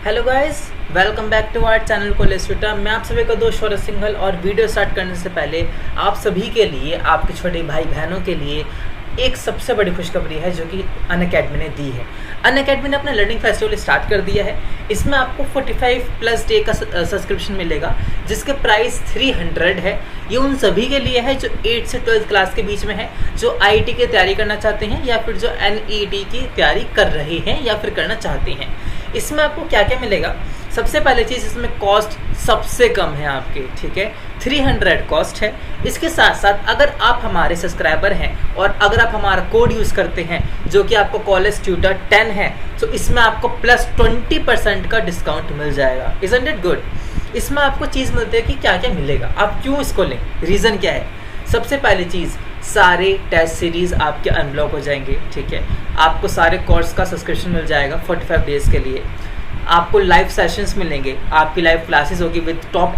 Hello guys, welcome back to our channel college Twitter. मैं आप सभी का दोस्त शौर्य सिंघल और वीडियो स्टार्ट करने से पहले आप सभी के लिए, आपके छोटे भाई बहनों के लिए एक सबसे बड़ी खुशखबरी है जो कि अनअकैडमी ने दी है। अनअकैडमी ने अपना लर्निंग फेस्टिवल स्टार्ट कर दिया है। इसमें आपको 45 प्लस डे का सब्सक्रिप्शन मिलेगा जिसके प्राइस 300 है। ये उन सभी के लिए है जो 8 से 12 क्लास के बीच में है, जो आईटी की तैयारी करना चाहते हैं या फिर जो एनईटी की तैयारी कर रहे हैं या फिर करना चाहते हैं। इसमें आपको क्या क्या मिलेगा? सबसे पहले चीज़, इसमें कॉस्ट सबसे कम है आपके, ठीक है, 300 कॉस्ट है। इसके साथ साथ अगर आप हमारे सब्सक्राइबर हैं और अगर आप हमारा कोड यूज़ करते हैं जो कि आपको कॉलेज ट्यूटर 10 है, तो इसमें आपको प्लस 20% का डिस्काउंट मिल जाएगा। Isn't it good? इसमें आपको चीज़ मिलती है कि क्या क्या मिलेगा, आप क्यों इसको लें, रीज़न क्या है। सबसे पहली चीज़, सारे टेस्ट सीरीज़ आपके अनब्लॉक हो जाएंगे, ठीक है। आपको सारे कोर्स का सब्सक्रिप्शन मिल जाएगा 45 डेज़ के लिए। आपको लाइव सेशंस मिलेंगे, आपकी लाइव क्लासेस होगी विद टॉप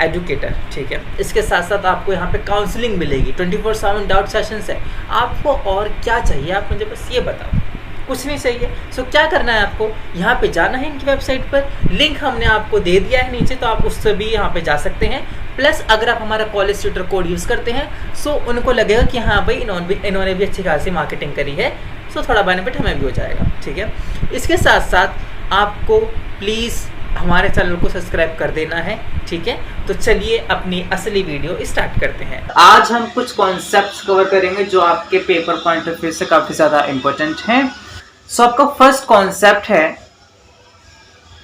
एजुकेटर, ठीक है। इसके साथ साथ आपको यहाँ पे काउंसलिंग मिलेगी, 24/7 डाउट सेशंस है। आपको और क्या चाहिए, आप मुझे बस ये बताओ। कुछ नहीं चाहिए। सो क्या करना है, आपको यहाँ पे जाना है इनकी वेबसाइट पर। लिंक हमने आपको दे दिया है नीचे, तो आप उससे भी यहाँ पे जा सकते हैं। प्लस अगर आप हमारा कॉलेज ट्यूटर कोड यूज़ करते हैं, सो उनको लगेगा कि हाँ भाई इन्होंने भी अच्छी खासी मार्केटिंग करी है, सो थोड़ा बेनिफिट हमें भी हो जाएगा, ठीक है। इसके साथ साथ आपको प्लीज़ हमारे चैनल को सब्सक्राइब कर देना है, ठीक है। तो चलिए अपनी असली वीडियो स्टार्ट करते हैं। आज हम कुछ कॉन्सेप्ट्स कवर करेंगे जो आपके पेपर पॉइंट ऑफ व्यू से काफ़ी ज़्यादा इंपॉर्टेंट हैं। सो आपका फर्स्ट कॉन्सेप्ट है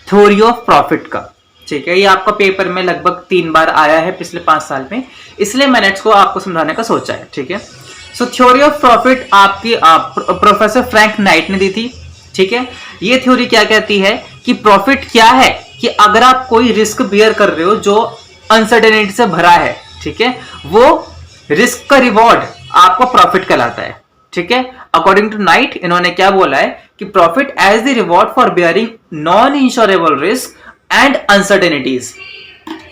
थ्योरी ऑफ प्रॉफिट का, ठीक है। ये आपका पेपर में लगभग 3 बार आया है पिछले 5 साल में, इसलिए मैंने इसको आपको समझाने का सोचा है, ठीक है। सो थ्योरी ऑफ प्रॉफिट आपकी प्रोफेसर फ्रैंक नाइट ने दी थी, ठीक है। ये थ्योरी क्या कहती है कि प्रॉफिट क्या है, कि अगर आप कोई रिस्क बियर कर रहे हो जो अनसर्टेनिटी से भरा है, ठीक है, वो रिस्क का रिवॉर्ड आपको प्रॉफिट कहलाता है, ठीक है। अकॉर्डिंग टू नाइट इन्होंने क्या बोला है कि profit as the reward for bearing non insurable risk and uncertainties.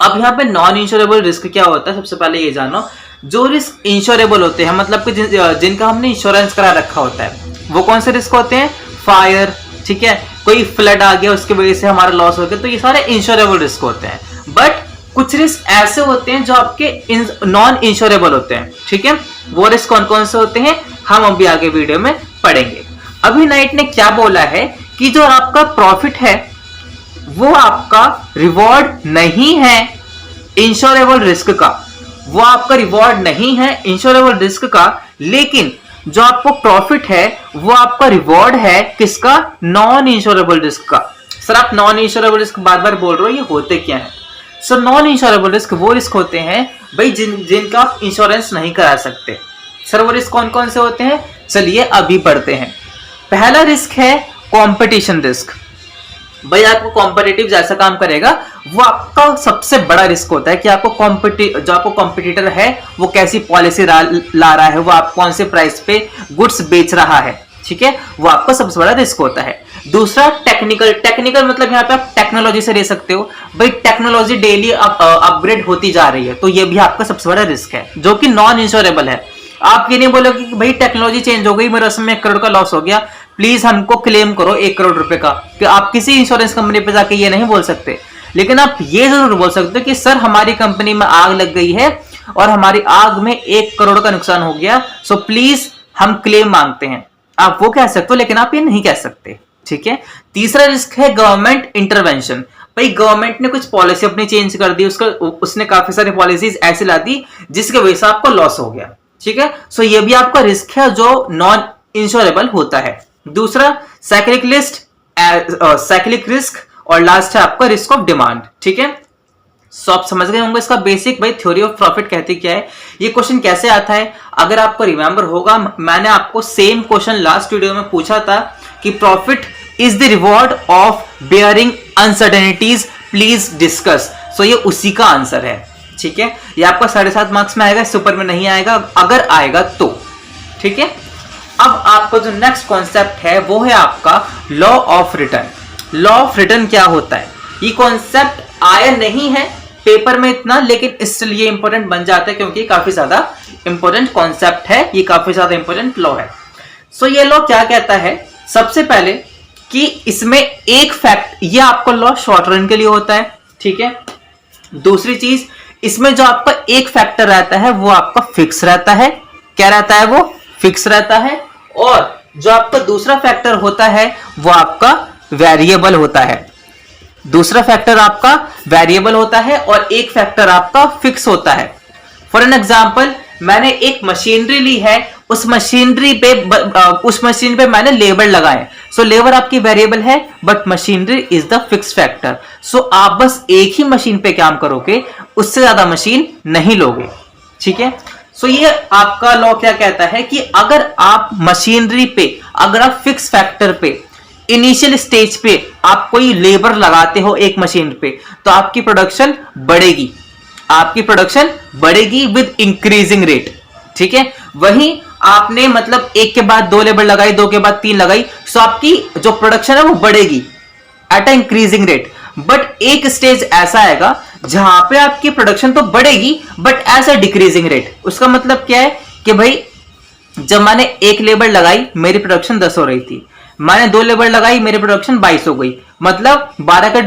अब यहाँ पे नॉन इंश्योरेबल रिस्क क्या होता है, सबसे पहले ये जानो। जो रिस्क इंश्योरेबल होते हैं, मतलब कि जिनका हमने इंश्योरेंस करा रखा होता है, वो कौन से रिस्क होते हैं? फायर, ठीक है, कोई फ्लड आ गया उसकी वजह से हमारा लॉस हो गया, तो ये सारे इंश्योरेबल रिस्क होते हैं। बट कुछ रिस्क ऐसे होते हैं जो आपके नॉन इंश्योरेबल होते हैं, ठीक है। वो रिस्क कौन कौन से होते हैं हम अभी आगे वीडियो में पढ़ेंगे। अभी नाइट ने क्या बोला है कि जो आपका प्रॉफिट है वो आपका रिवॉर्ड नहीं है इंश्योरेबल रिस्क का, वो आपका रिवॉर्ड नहीं है इंश्योरेबल रिस्क का, लेकिन जो आपको प्रॉफिट है वो आपका रिवॉर्ड है किसका? नॉन इंश्योरेबल रिस्क का। सर आप नॉन इंश्योरेबल रिस्क बार बार बोल रहे हो, ये होते क्या है? सर नॉन इंश्योरेबल रिस्क वो रिस्क होते हैं भाई जिनका आप इंश्योरेंस नहीं करा सकते। सर वो रिस्क कौन कौन से होते हैं? चलिए अभी पढ़ते हैं। पहला रिस्क है कंपटीशन रिस्क। भाई आपको कॉम्पिटिटिव जैसा काम करेगा, वो आपका सबसे बड़ा रिस्क होता है कि आपको जो आपको कॉम्पिटिटर है वो कैसी पॉलिसी ला रहा है, वो आप कौन से प्राइस पे गुड्स बेच रहा है, ठीक है, वो आपका सबसे बड़ा रिस्क होता है। दूसरा टेक्निकल मतलब यहाँ पे आप टेक्नोलॉजी से ले सकते हो। भाई टेक्नोलॉजी डेली अपग्रेड होती जा रही है, तो ये भी आपका सबसे बड़ा रिस्क है जो कि नॉन इंश्योरेबल है। आप ये नहीं बोलोगे कि भाई टेक्नोलॉजी चेंज हो गई, मेरे उसमें 1 करोड़ का लॉस हो गया, प्लीज हमको क्लेम करो 1 करोड़ रुपए का। कि आप किसी इंश्योरेंस कंपनी पे जाके ये नहीं बोल सकते, लेकिन आप ये जरूर बोल सकते हो कि सर हमारी कंपनी में आग लग गई है और हमारी आग में 1 करोड़ का नुकसान हो गया, सो प्लीज हम क्लेम मांगते हैं। आप वो कह सकते हो, लेकिन आप ये नहीं कह सकते, ठीक है। तीसरा रिस्क है गवर्नमेंट इंटरवेंशन। भाई गवर्नमेंट ने कुछ पॉलिसी अपनी चेंज कर दी, उसने काफी सारी पॉलिसीज ऐसी ला दी जिसकी वजह से आपको लॉस हो गया, ठीक है। सो ये भी आपका रिस्क है जो नॉन इंश्योरेबल होता है। दूसरा साइक्लिक रिस्क, और लास्ट है आपका रिस्क ऑफ डिमांड, ठीक है। सो आप समझ गए होंगे इसका बेसिक। भाई थ्योरी ऑफ प्रॉफिट कहती क्या है, ये क्वेश्चन कैसे आता है, अगर आपको रिमेंबर होगा मैंने आपको सेम क्वेश्चन लास्ट वीडियो में पूछा था कि profit is the reward of bearing uncertainties, please discuss. So ये उसी का आंसर है, ठीक है। ये आपका 7.5 मार्क्स में आएगा, सुपर में नहीं आएगा, अगर आएगा तो, ठीक है। अब आपका जो नेक्स्ट कॉन्सेप्ट है वो है आपका law of return. Law of return क्या होता है? ये कॉन्सेप्ट आया नहीं है पेपर में इतना, लेकिन स्टिल ये इंपॉर्टेंट बन जाता है क्योंकि काफी ज्यादा इंपॉर्टेंट कॉन्सेप्ट है, ये काफी ज्यादा इंपॉर्टेंट लॉ है। सो ये लॉ क्या कहता है? सबसे पहले कि इसमें एक फैक्ट, ये आपका लॉ शॉर्ट रन के लिए होता है, ठीक है। दूसरी चीज, इसमें जो आपका एक फैक्टर रहता है वो आपका फिक्स रहता है। क्या रहता है? वो फिक्स रहता है। और जो आपका दूसरा फैक्टर होता है वो आपका वेरिएबल होता है। दूसरा फैक्टर आपका वेरिएबल होता है और एक फैक्टर आपका फिक्स होता है। फॉर एन एग्जाम्पल, मैंने एक मशीनरी ली है, उस मशीन पे मैंने लेबर लगाए। सो लेबर आपकी वेरिएबल है but machinery is the fix factor. So आप बस एक ही मशीन पे काम करोगे, उससे ज्यादा मशीन नहीं लोगे, ठीक है। सो ये आपका लॉ क्या कहता है कि अगर आप मशीनरी पे, अगर आप फिक्स फैक्टर पे, इनिशियल स्टेज पे आप कोई लेबर लगाते हो एक मशीन पे, तो आपकी प्रोडक्शन बढ़ेगी। आपकी प्रोडक्शन बढ़ेगी विद इंक्रीजिंग रेट, ठीक है। वहीं आपने मतलब एक के बाद दो लेबर लगाई, दो के बाद तीन लगाई, सो आपकी जो प्रोडक्शन है वो बढ़ेगी at a increasing rate. But एक स्टेज ऐसा आएगा जहां पे आपकी प्रोडक्शन तो बढ़ेगी but as a decreasing rate. उसका मतलब क्या है कि भाई जब मैंने एक लेबर लगाई मेरी प्रोडक्शन 10 हो रही थी, मैंने दो लेबर लगाई मेरी प्रोडक्शन 22 हो गई, मतलब 12 का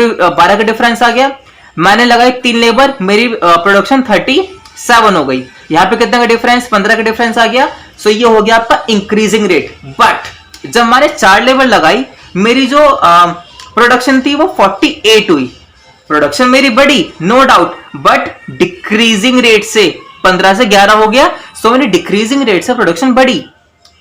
डिफरेंस आ गया। मैंने लगाई 3 लेबर, मेरी प्रोडक्शन 37 हो गई। यहां पे कितना का डिफरेंस? 15 का डिफरेंस आ गया। सो ये हो गया आपका इंक्रीजिंग रेट। बट जब मैंने 4 लेबर लगाई, मेरी जो प्रोडक्शन थी वो 48 हुई। प्रोडक्शन मेरी बढ़ी, no doubt, but decreasing rate से 15 से 11 हो गया। सो मेरी डिक्रीजिंग रेट से प्रोडक्शन बढ़ी।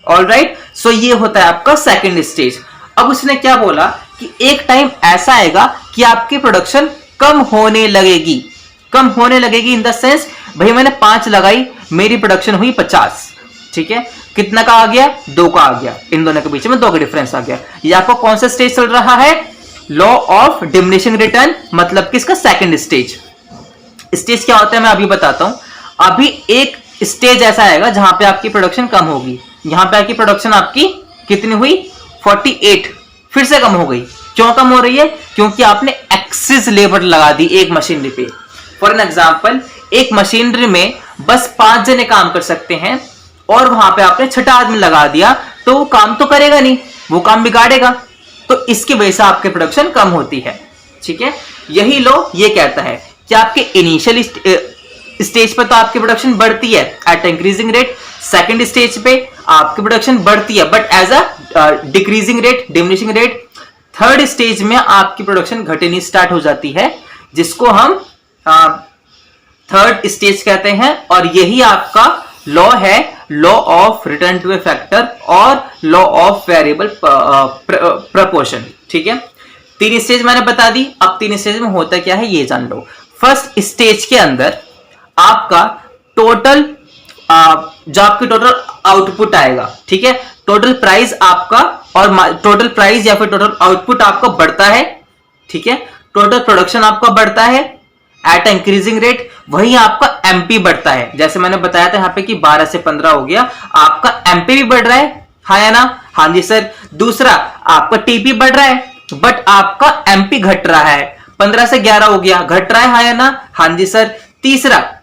ऑलराइट, सो ये होता है आपका सेकंड स्टेज। अब उसने क्या बोला कि एक टाइम ऐसा आएगा कि आपकी प्रोडक्शन कम होने लगेगी। कम होने लगेगी इन द सेंस, भाई मैंने 5 लगाई, मेरी प्रोडक्शन हुई 50, ठीक है। कितना का आ गया? 2 का आ गया। इन दोनों के बीच में 2 का डिफरेंस आ गया। ये आपको कौन सा स्टेज चल रहा है? लॉ ऑफ डिमिनिशिंग रिटर्न, मतलब कि इसका सेकंड स्टेज। स्टेज क्या होता है मैं अभी बताता हूं। अभी एक स्टेज ऐसा आएगा जहां पे आपकी प्रोडक्शन कम होगी। यहां पे आपकी प्रोडक्शन आपकी कितनी हुई? 48, फिर से कम हो गई। क्यों कम हो रही है? क्योंकि आपने एक्सेस लेबर लगा दी एक मशीनरी पे। फॉर एन एग्जांपल, एक मशीनरी में बस 5 जने काम कर सकते हैं और वहां पे आपने 6ठा आदमी लगा दिया, तो वो काम तो करेगा नहीं, वो काम बिगाड़ेगा। तो इसकी वजह से आपकी प्रोडक्शन कम होती है, ठीक है। यही लॉ ये कहता है कि आपके इनिशियल स्टेज पर तो आपकी प्रोडक्शन बढ़ती है at increasing rate, second stage पे आपकी प्रोडक्शन बढ़ती है but as a decreasing rate, diminishing rate. Third stage में आपकी प्रोडक्शन घटनी स्टार्ट हो जाती है, जिसको हम थर्ड स्टेज कहते हैं। और यही आपका लॉ है, law of return to a factor और लॉ ऑफ वेरिएबल प्रपोर्शन, ठीक है। 3 स्टेज मैंने बता दी। अब 3 स्टेज में होता क्या है ये जान लो। फर्स्ट स्टेज के अंदर आपका टोटल जो आपकी टोटल आउटपुट आएगा, ठीक है, टोटल प्राइस आपका और टोटल प्राइस या फिर टोटल आउटपुट आपका बढ़ता है, ठीक है। टोटल प्रोडक्शन आपका बढ़ता है एट इंक्रीजिंग रेट, वही आपका एमपी बढ़ता है। जैसे मैंने बताया था यहाँ पे कि 12 से 15 हो गया, आपका एमपी भी बढ़ रहा है, हाँ या ना? हाँ जी सर। दूसरा, आपका टीपी बढ़ रहा है बट आपका एमपी घट रहा है, 15 से 11 हो गया, घट रहा है, हाँ या ना? हाँ जी सर। तीसरा,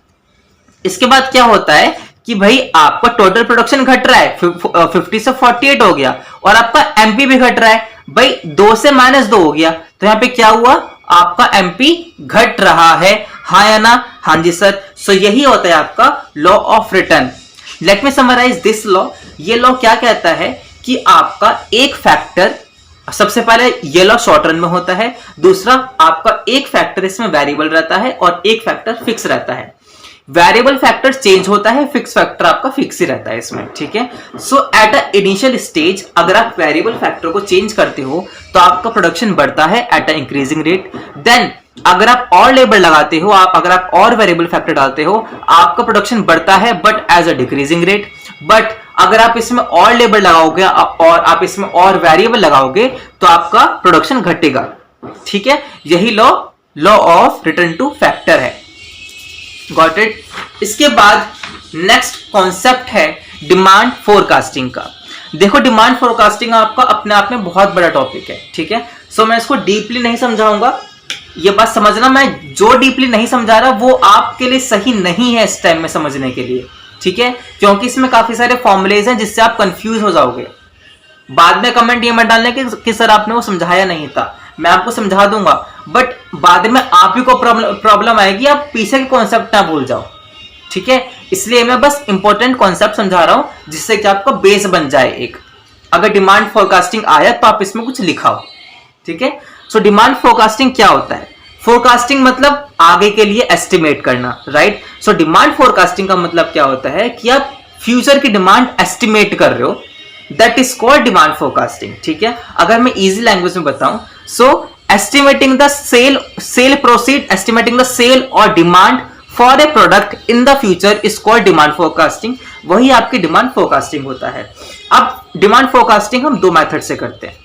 इसके बाद क्या होता है कि भाई आपका टोटल प्रोडक्शन घट रहा है, 50 से 48 हो गया और आपका एमपी भी घट रहा है, भाई 2 से -2 हो गया, तो यहां पे क्या हुआ? आपका एमपी घट रहा है, हाँ या ना? हाँ जी सर। सो यही होता है आपका law of return. Let me summarize this law. ये लॉ क्या कहता है कि आपका एक फैक्टर, सबसे पहले ये लॉ शॉर्ट रन में होता है, दूसरा आपका एक फैक्टर इसमें वेरिएबल रहता है और एक फैक्टर फिक्स रहता है। वेरिएबल फैक्टर चेंज होता है, फिक्स फैक्टर आपका फिक्स ही रहता है इसमें, ठीक है। सो एट अ इनिशियल स्टेज अगर आप वेरिएबल फैक्टर को चेंज करते हो तो आपका प्रोडक्शन बढ़ता है at a increasing rate. Then अगर आप और लेबर लगाते हो, अगर आप और वेरिएबल फैक्टर डालते हो, आपका प्रोडक्शन बढ़ता है but as a decreasing rate. But अगर आप इसमें और लेबर लगाओगे और आप इसमें और वेरिएबल लगाओगे तो आपका प्रोडक्शन घटेगा, ठीक है। यही law of return to factor है। Got it. इसके बाद नेक्स्ट कॉन्सेप्ट है डिमांड फोरकास्टिंग का। देखो, डिमांड फोरकास्टिंग आपका अपने आप में बहुत बड़ा टॉपिक है, ठीक है। सो मैं इसको डीपली नहीं समझाऊंगा, ये बात समझना, मैं जो डीपली नहीं समझा रहा वो आपके लिए सही नहीं है इस टाइम में समझने के लिए, ठीक है, क्योंकि इसमें काफी सारे फॉर्मूलेज हैं जिससे आप कंफ्यूज हो जाओगे। बाद में कमेंट ये मत डालने कि सर आपने वो समझाया नहीं था, मैं आपको समझा दूंगा, बट बाद में आप ही को प्रॉब्लम आएगी, आप पीछे के कॉन्सेप्ट ना भूल जाओ, ठीक है। इसलिए मैं बस इंपॉर्टेंट कॉन्सेप्ट समझा रहा हूं जिससे कि आपका बेस बन जाए एक। अगर डिमांड फोरकास्टिंग आया तो आप इसमें कुछ लिखाओ, ठीक है। सो डिमांड फोरकास्टिंग क्या होता है? फोरकास्टिंग मतलब आगे के लिए एस्टिमेट करना, राइट। सो डिमांड फोरकास्टिंग का मतलब क्या होता है कि आप फ्यूचर की डिमांड एस्टिमेट कर रहे हो, that is called demand forecasting, ठीक है। अगर मैं इजी लैंग्वेज में बताऊं, so estimating the sale proceed, estimating the sale और demand for a product in the future is called demand forecasting. वही आपकी डिमांड फोरकास्टिंग होता है। अब डिमांड फोरकास्टिंग हम दो मेथड से करते हैं।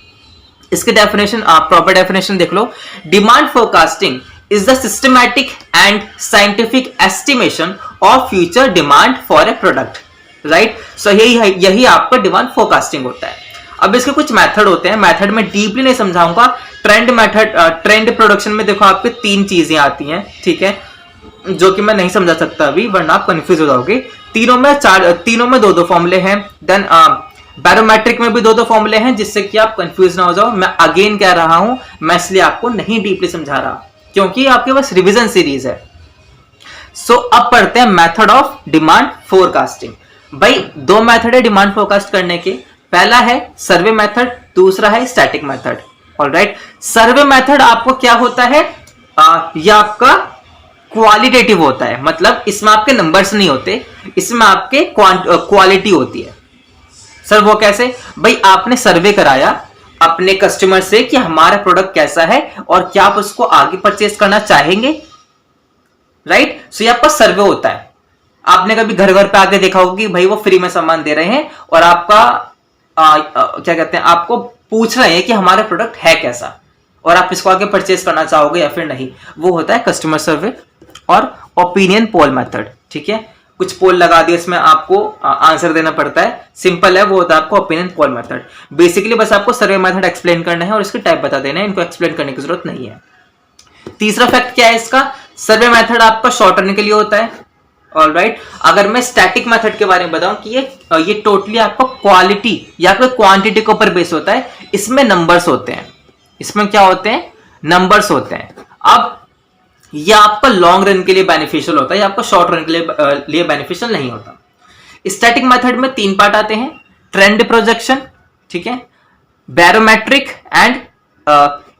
इसके डेफिनेशन, आप प्रॉपर डेफिनेशन देख लो। Demand forecasting is the systematic and scientific estimation of future demand for a product, right. So यही आपका डिमांड फोरकास्टिंग होता है। अब इसके कुछ मेथड होते हैं, मेथड में डीपली नहीं समझाऊंगा। ट्रेंड मेथड, ट्रेंड प्रोडक्शन में देखो आपके तीन चीजें आती हैं, ठीक है, जो कि मैं नहीं समझा सकता अभी, वरना आप कंफ्यूज हो जाओगे। तीनों में दो फॉर्मूले हैं। देन बैरोमेट्रिक में भी दो फॉर्मूले हैं, जिससे कि आप कंफ्यूज ना हो जाओ। मैं अगेन कह रहा हूं, मैं इसलिए आपको नहीं डीपली समझा रहा, क्योंकि आपके पास रिवीजन सीरीज है। सो अब पढ़ते हैं मेथड ऑफ डिमांड फोरकास्टिंग। भाई दो मेथड है डिमांड फोरकास्ट करने के, पहला है सर्वे मेथड, दूसरा है static method. Alright, survey method आपको क्या होता है, यह आपका क्वालिटेटिव होता है, मतलब इसमें आपके नंबर्स नहीं होते, इसमें आपके क्वालिटी होती है। सर वो कैसे? भाई आपने सर्वे कराया अपने कस्टमर से कि हमारा प्रोडक्ट कैसा है और क्या आप उसको आगे परचेस करना चाहेंगे, राइट। सो ये आपका सर्वे होता है। आपने कभी घर घर पे आके देखा होगा कि भाई वो फ्री में सामान दे रहे हैं और आपका क्या कहते हैं, आपको पूछ रहे हैं कि हमारा प्रोडक्ट है कैसा और आप इसको आगे परचेस करना चाहोगे या फिर नहीं। वो होता है कस्टमर सर्वे और ओपिनियन पोल मेथड, ठीक है। कुछ पोल लगा दिए, इसमें आपको आंसर देना पड़ता है, सिंपल है, वो होता है आपको ओपिनियन पोल मेथड। बेसिकली बस आपको सर्वे मेथड एक्सप्लेन करना है और इसके टाइप बता देना है, इनको एक्सप्लेन करने की जरूरत नहीं है। तीसरा फैक्ट क्या है इसका, सर्वे मेथड आपका शॉर्ट रन के लिए होता है। ऑलराइट, अगर मैं स्टैटिक मेथड के बारे में बताऊं कि ये टोटली आपको क्वालिटी या फिर क्वांटिटी के ऊपर बेस होता है, इसमें नंबर्स होते हैं, इसमें क्या होते हैं, नंबर्स होते हैं। अब यह आपका लॉन्ग रन के लिए बेनिफिशियल होता है, या आपका शॉर्ट रन के लिए बेनिफिशियल नहीं होता। स्टैटिक मेथड में तीन पार्ट आते हैं, ट्रेंड प्रोजेक्शन, ठीक है, बैरोमेट्रिक एंड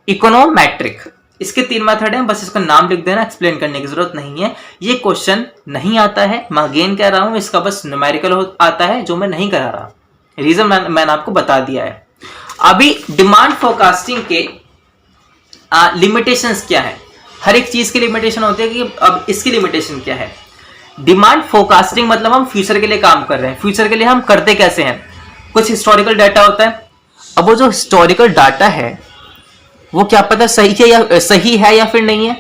इकोनोमेट्रिक। इसके तीन मेथड हैं, बस इसका नाम लिख देना, एक्सप्लेन करने की जरूरत नहीं है। ये क्वेश्चन नहीं आता है, मैं अगेन कह रहा हूं, इसका बस न्यूमेरिकल आता है जो मैं नहीं करा रहा, रीजन मैंने आपको बता दिया है। अभी डिमांड फोरकास्टिंग के लिमिटेशंस क्या है, हर एक चीज की लिमिटेशन होती है कि अब इसकी लिमिटेशन क्या है। डिमांड फोरकास्टिंग मतलब हम फ्यूचर के लिए काम कर रहे हैं। फ्यूचर के लिए हम करते कैसे हैं, कुछ हिस्टोरिकल डाटा होता है। अब वो जो हिस्टोरिकल डाटा है वो क्या पता सही है या फिर नहीं है,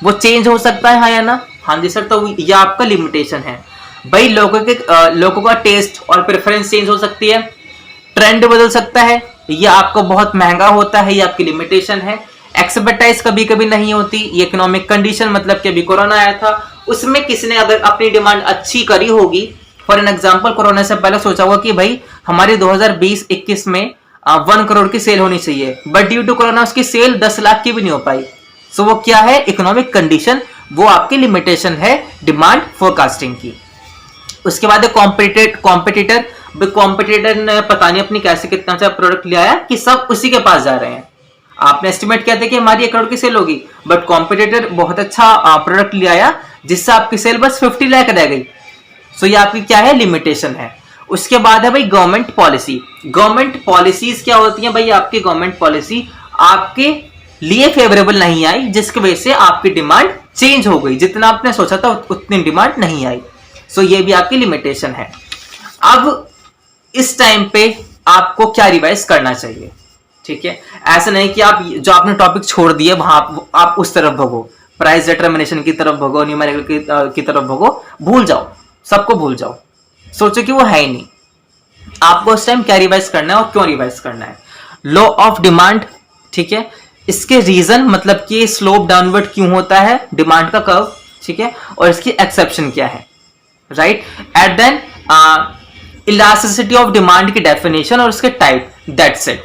वो चेंज हो सकता है, हाँ या ना। हाँ जी सर, तो ये आपका लिमिटेशन है। भाई लोगों का टेस्ट और प्रेफरेंस चेंज हो सकती है, ट्रेंड बदल सकता है, ये आपको बहुत महंगा होता है, ये आपकी लिमिटेशन है। एक्सपर्टाइज कभी कभी नहीं होती, ये इकोनॉमिक कंडीशन, मतलब कि अभी कोरोना आया था, उसमें किसने अगर अपनी डिमांड अच्छी करी होगी, फॉर एन एग्जांपल कोरोना से पहले सोचा होगा कि भाई हमारी 2020-21 में 1 करोड़ की सेल होनी चाहिए, बट ड्यू टू कोरोना उसकी सेल 10 लाख की भी नहीं हो पाई। सो वो क्या है, इकोनॉमिक कंडीशन, वो आपकी लिमिटेशन है डिमांड फोरकास्टिंग की। उसके बाद कॉम्पिटिटर ने पता नहीं अपनी कैसे कितना सा प्रोडक्ट ले आया कि सब उसी के पास जा रहे हैं। आपने एस्टिमेट किया था कि हमारी 1 करोड़ की सेल होगी, बट कॉम्पिटिटर बहुत अच्छा प्रोडक्ट ले आया जिससे आपकी सेल बस 50 लाख रह गई। सो ये आपकी क्या है, लिमिटेशन है। उसके बाद है भाई गवर्नमेंट पॉलिसी। गवर्नमेंट पॉलिसीज क्या होती हैं भाई, आपकी गवर्नमेंट पॉलिसी आपके लिए फेवरेबल नहीं आई, जिसकी वजह से आपकी डिमांड चेंज हो गई, जितना आपने सोचा था उतनी डिमांड नहीं आई। सो ये भी आपकी लिमिटेशन है। अब इस टाइम पे आपको क्या रिवाइज करना चाहिए, ठीक है। ऐसा नहीं कि आप जो आपने टॉपिक छोड़ दिए वहां आप उस तरफ भगो, प्राइस डिटरमिनेशन की तरफ भगो, न्यूमेरिकल की तरफ भगो, भूल जाओ, सबको भूल जाओ, सोचो कि वो है ही नहीं। आपको उस टाइम क्या रिवाइज करना है और क्यों रिवाइज करना है। लॉ ऑफ डिमांड, ठीक है, इसके रीजन, मतलब कि स्लोप डाउनवर्ड क्यों होता है डिमांड का कर्व, ठीक है, और इसकी एक्सेप्शन क्या है, right. At then elasticity of demand की डेफिनेशन और उसके टाइप, दैट्स इट।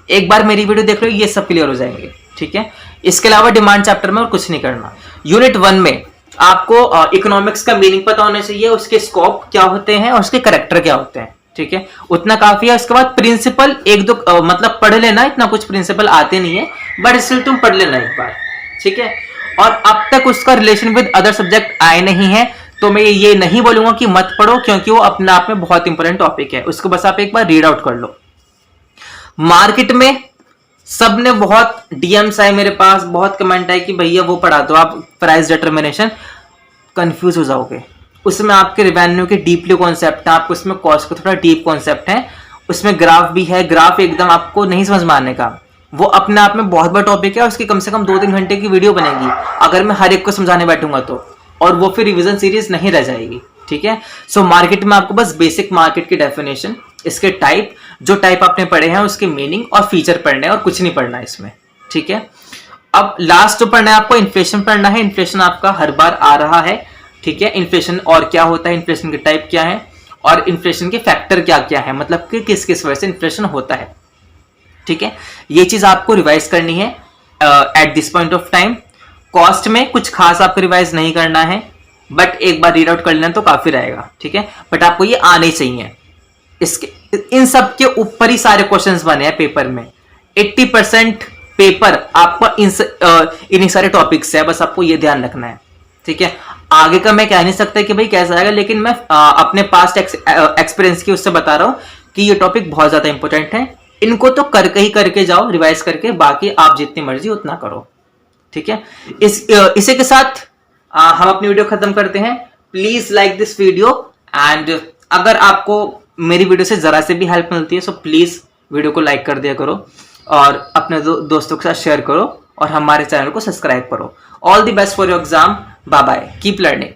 एक बार मेरी वीडियो देख लो, ये सब क्लियर हो जाएंगे, ठीक है। इसके अलावा डिमांड चैप्टर में और कुछ नहीं करना। यूनिट 1 में आपको इकोनॉमिक्स का मीनिंग पता होना चाहिए, उसके स्कोप क्या होते हैं और उसके करेक्टर क्या होते हैं, ठीक है, उतना काफी है। उसके बाद प्रिंसिपल एक दो मतलब पढ़ लेना, इतना कुछ प्रिंसिपल आते नहीं है, बट स्टिल तुम पढ़ लेना एक बार, ठीक है। और अब तक उसका रिलेशन विद अदर सब्जेक्ट आए नहीं है, तो मैं ये नहीं बोलूंगा कि मत पढ़ो, क्योंकि वो अपने आप में बहुत इंपॉर्टेंट टॉपिक है, उसको बस आप एक बार रीड आउट कर लो। मार्केट में सब ने बहुत डीएम्स आए मेरे पास, बहुत कमेंट आए कि भैया वो पढ़ा दो आप, प्राइस डिटर्मिनेशन, कंफ्यूज हो जाओगे। उसमें आपके रेवेन्यू के डीपली कॉन्सेप्ट है, आपको उसमें कॉस्ट का थोड़ा डीप कॉन्सेप्ट है, उसमें ग्राफ भी है, ग्राफ एकदम आपको नहीं समझ में आने का, वो अपने आप में बहुत बड़ा टॉपिक है, उसकी कम से कम 2-3 घंटे की वीडियो बनेगी अगर मैं हर एक को समझाने बैठूंगा तो, और वो फिर रिवीजन सीरीज नहीं रह जाएगी, ठीक है। सो मार्केट में आपको बस बेसिक मार्केट की डेफिनेशन, इसके टाइप, जो टाइप आपने पढ़े हैं उसके मीनिंग और फीचर पढ़ने हैं, और कुछ नहीं पढ़ना इसमें, ठीक है। अब लास्ट जो पढ़ना है आपको, इन्फ्लेशन पढ़ना है। इन्फ्लेशन आपका हर बार आ रहा है, ठीक है। इन्फ्लेशन और क्या होता है, इन्फ्लेशन के टाइप क्या है, और इन्फ्लेशन के फैक्टर क्या क्या है, मतलब कि किस किस वजह से इन्फ्लेशन होता है, ठीक है। ये चीज आपको रिवाइज करनी है at this point of time. Cost में कुछ खास आपको रिवाइज नहीं करना है, बट एक बार रीड आउट कर लेना तो काफी रहेगा, ठीक है। बट आपको ये आने चाहिए, इसके इन सब के ऊपर ही सारे क्वेश्चंस बने हैं पेपर में। 80% पेपर आपका इन सारे टॉपिक्स है, बस आपको ये ध्यान रखना है, ठीक है। आगे का मैं कह नहीं सकता कि भाई कैसा आएगा, लेकिन मैं अपने पास्ट एक्सपीरियंस की उससे बता रहा हूं कि ये टॉपिक बहुत ज्यादा इंपॉर्टेंट है। इनको तो करके जाओ, रिवाइज करके, बाकी आप जितनी मर्जी उतना करो, ठीक है। इसी के साथ हम अपनी वीडियो खत्म करते हैं। Please like this video, and अगर आपको मेरी वीडियो से जरा से भी हेल्प मिलती है, सो प्लीज वीडियो को लाइक कर दिया करो, और अपने दोस्तों के साथ शेयर करो, और हमारे चैनल को सब्सक्राइब करो। All the best for your exam. Bye bye, keep learning.